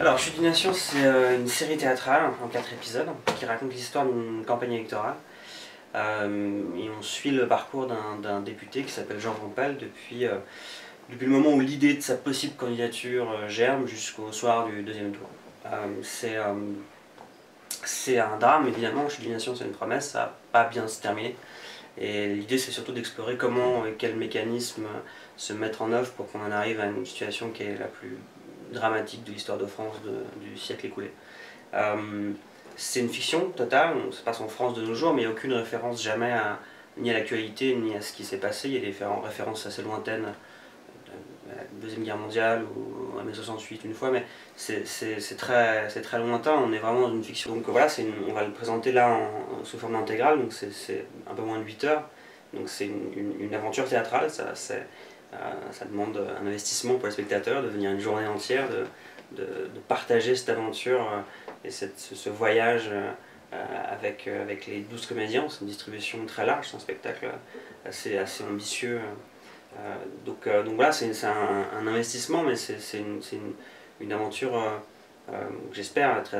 Alors, Chute d'une nation, c'est une série théâtrale en 4 épisodes qui raconte l'histoire d'une campagne électorale. Et on suit le parcours d'un député qui s'appelle Jean Rampal depuis le moment où l'idée de sa possible candidature germe jusqu'au soir du deuxième tour. C'est un drame, évidemment. Chute d'une nation, c'est une promesse, ça va pas bien se terminer. Et l'idée, c'est surtout d'explorer comment et quels mécanismes se mettre en œuvre pour qu'on en arrive à une situation qui est la plus dramatique de l'histoire de France du siècle écoulé. C'est une fiction totale, on se passe en France de nos jours, mais il n'y a aucune référence jamais ni à l'actualité, ni à ce qui s'est passé. Il y a des références assez lointaines à la Deuxième Guerre mondiale ou à mai 68 une fois, mais c'est très lointain, on est vraiment dans une fiction. Donc voilà, on va le présenter là sous forme intégrale, donc c'est un peu moins de 8 heures. Donc c'est une aventure théâtrale, ça demande un investissement pour les spectateurs, de venir une journée entière, de partager cette aventure et ce voyage avec les 12 comédiens. C'est une distribution très large, c'est un spectacle assez ambitieux. Donc voilà, c'est un investissement, mais c'est une aventure que j'espère être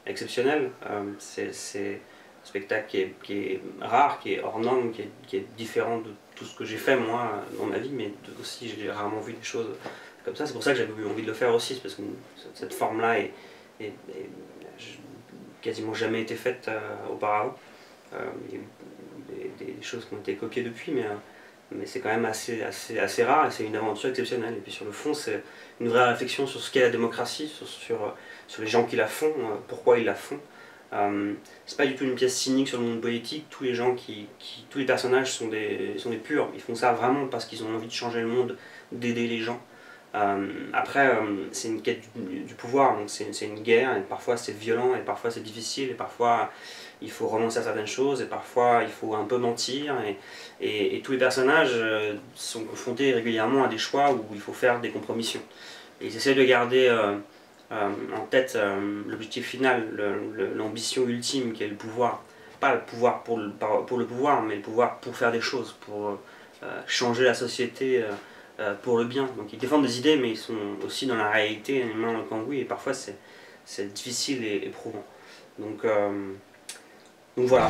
exceptionnelle. C'est un spectacle qui est rare, qui est hors norme, qui est différent de tout ce que j'ai fait moi dans ma vie, mais aussi j'ai rarement vu des choses comme ça. C'est pour ça que j'avais eu envie de le faire aussi, parce que cette forme-là est quasiment jamais été faite auparavant. Il y a eu des choses qui ont été copiées depuis, mais c'est quand même assez rare et c'est une aventure exceptionnelle. Et puis sur le fond, c'est une vraie réflexion sur ce qu'est la démocratie, sur les gens qui la font, pourquoi ils la font. C'est pas du tout une pièce cynique sur le monde politique. Tous les personnages sont des purs. Ils font ça vraiment parce qu'ils ont envie de changer le monde, d'aider les gens. Après, c'est une quête du pouvoir, donc c'est une guerre, et parfois c'est violent, et parfois c'est difficile, et parfois il faut renoncer à certaines choses, et parfois il faut un peu mentir, et tous les personnages sont confrontés régulièrement à des choix où il faut faire des compromissions. Et ils essaient de garder en tête l'objectif final, l'ambition ultime qui est le pouvoir. Pas le pouvoir pour le pouvoir, mais le pouvoir pour faire des choses, pour changer la société pour le bien. Donc ils défendent des idées, mais ils sont aussi dans la réalité, les mains dans le cambouis, et parfois c'est difficile et éprouvant. Donc voilà.